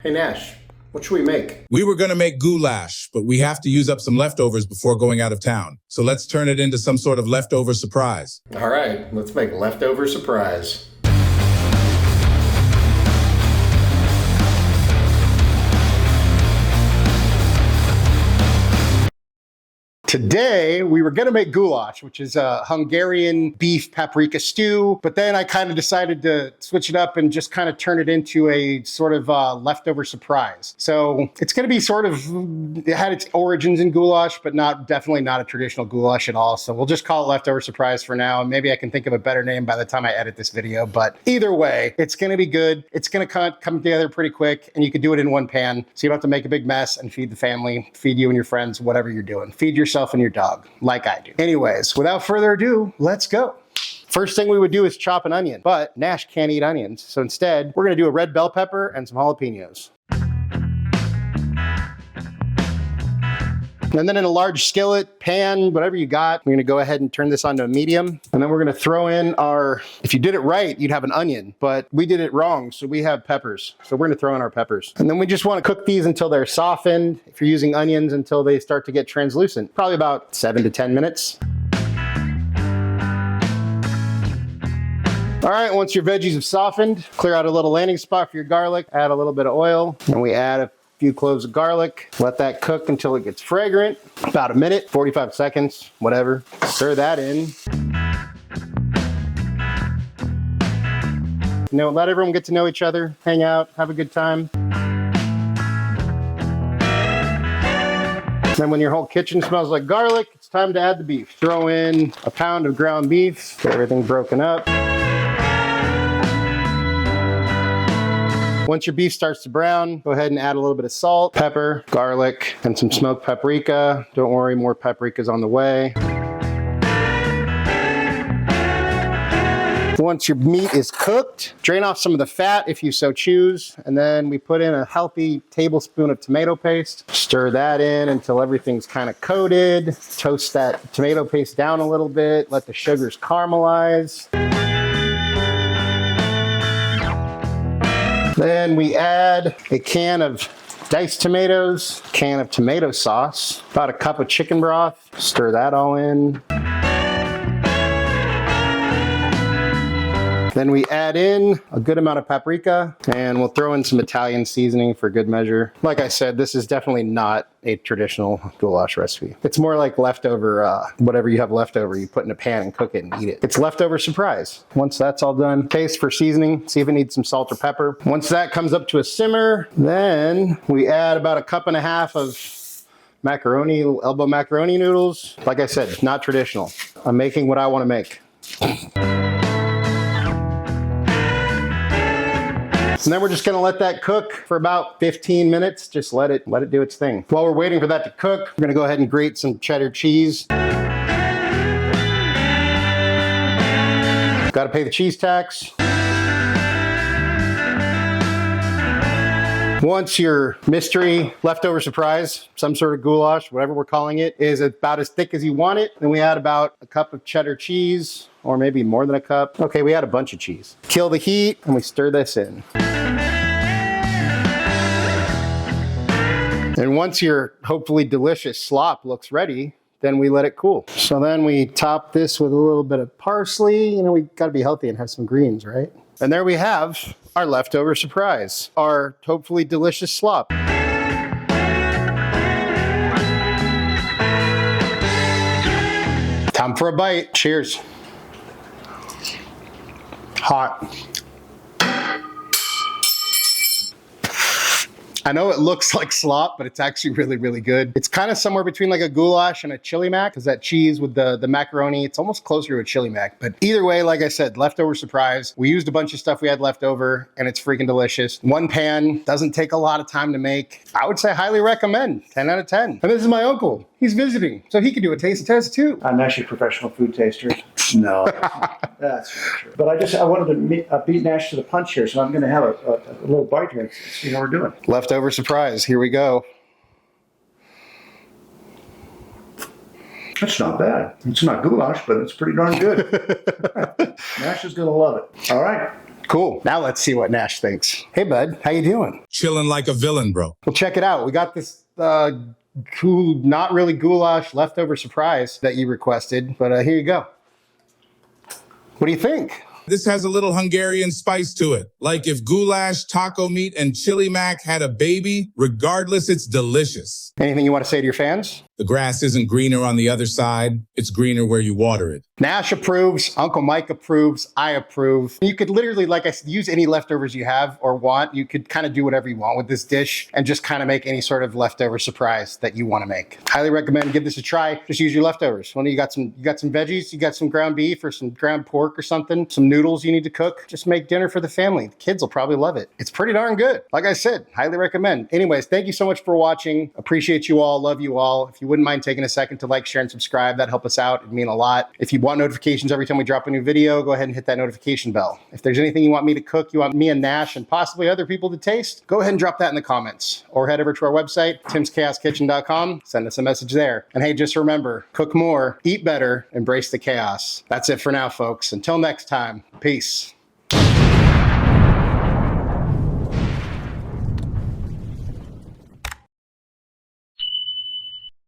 Hey Nash, what should we make? We were going to make goulash, but we have to use up some leftovers before going out of town. So let's turn it into some sort of leftover surprise. All right, let's make leftover surprise. Today, we were gonna make goulash, which is a Hungarian beef paprika stew, but then I kind of decided to switch it up and just kind of turn it into a sort of leftover surprise. So it's gonna be sort of, it had its origins in goulash, but definitely not a traditional goulash at all. So we'll just call it leftover surprise for now. And maybe I can think of a better name by the time I edit this video, but either way, it's gonna be good. It's gonna come together pretty quick, and you can do it in one pan. So you don't have to make a big mess and feed the family, feed you and your friends, whatever you're doing. Feed yourself and your dog, like I do. Anyways, without further ado, let's go. First thing we would do is chop an onion, but Nash can't eat onions. So instead, we're gonna do a red bell pepper and some jalapenos. And then in a large skillet, pan, whatever you got, we're gonna go ahead and turn this onto a medium. And then we're gonna throw in our, if you did it right, you'd have an onion, but we did it wrong, so we have peppers. So we're gonna throw in our peppers. And then we just wanna cook these until they're softened. If you're using onions, until they start to get translucent. Probably about 7 to 10 minutes. All right, once your veggies have softened, clear out a little landing spot for your garlic, add a little bit of oil, and we add a few cloves of garlic. Let that cook until it gets fragrant. About a minute, 45 seconds, whatever. Stir that in. You know, let everyone get to know each other, hang out, have a good time. Then when your whole kitchen smells like garlic, it's time to add the beef. Throw in a pound of ground beef, get everything broken up. Once your beef starts to brown, go ahead and add a little bit of salt, pepper, garlic, and some smoked paprika. Don't worry, more paprika's on the way. Once your meat is cooked, drain off some of the fat if you so choose, and then we put in a healthy tablespoon of tomato paste. Stir that in until everything's kind of coated. Toast that tomato paste down a little bit, let the sugars caramelize. Then we add a can of diced tomatoes, can of tomato sauce, about a cup of chicken broth. Stir that all in. Then we add in a good amount of paprika, and we'll throw in some Italian seasoning for good measure. Like I said, this is definitely not a traditional goulash recipe. It's more like leftover, whatever you have leftover, you put in a pan and cook it and eat it. It's leftover surprise. Once that's all done, taste for seasoning, see if it needs some salt or pepper. Once that comes up to a simmer, then we add about a cup and a half of macaroni, elbow macaroni noodles. Like I said, not traditional. I'm making what I want to make. And then we're just gonna let that cook for about 15 minutes. Just let it do its thing. While we're waiting for that to cook, we're gonna go ahead and grate some cheddar cheese. Gotta pay the cheese tax. Once your mystery leftover surprise, some sort of goulash, whatever we're calling it, is about as thick as you want it, then we add about a cup of cheddar cheese, or maybe more than a cup. Okay, we add a bunch of cheese. Kill the heat, and we stir this in. And once your hopefully delicious slop looks ready, then we let it cool. So then we top this with a little bit of parsley. You know, we gotta be healthy and have some greens, right? And there we have our leftover surprise, our hopefully delicious slop. Time for a bite. Cheers. Hot. I know it looks like slop, but it's actually really, really good. It's kind of somewhere between like a goulash and a chili mac, because that cheese with the macaroni, it's almost closer to a chili mac. But either way, like I said, leftover surprise. We used a bunch of stuff we had left over, and it's freaking delicious. One pan, doesn't take a lot of time to make. I would say highly recommend, 10 out of 10. And this is my uncle. He's visiting, so he could do a taste test too. I'm actually a professional food taster. No, that's not true. But I wanted to beat Nash to the punch here, so I'm going to have a little bite here and see how we're doing. Leftover surprise. Here we go. That's not bad. It's not goulash, but it's pretty darn good. Nash is going to love it. All right. Cool. Now let's see what Nash thinks. Hey, bud. How you doing? Chilling like a villain, bro. Well, check it out. We got this not really goulash leftover surprise that you requested, but here you go. What do you think? This has a little Hungarian spice to it. Like if goulash, taco meat, and chili mac had a baby, regardless, it's delicious. Anything you want to say to your fans? The grass isn't greener on the other side. It's greener where you water it. Nash approves, Uncle Mike approves, I approve. You could literally, like I said, use any leftovers you have or want. You could kind of do whatever you want with this dish and just kind of make any sort of leftover surprise that you want to make. Highly recommend, give this a try. Just use your leftovers. When you got some veggies, you got some ground beef or some ground pork or something, some noodles you need to cook. Just make dinner for the family. The kids will probably love it. It's pretty darn good. Like I said, highly recommend. Anyways, thank you so much for watching. Appreciate you all. Love you all. If you wouldn't mind taking a second to like, share, and subscribe, that'd help us out. It'd mean a lot. If you want notifications every time we drop a new video, go ahead and hit that notification bell. If there's anything you want me to cook, you want me and Nash and possibly other people to taste, go ahead and drop that in the comments. Or head over to our website, timschaoskitchen.com. Send us a message there. And hey, just remember, cook more, eat better, embrace the chaos. That's it for now, folks. Until next time, peace.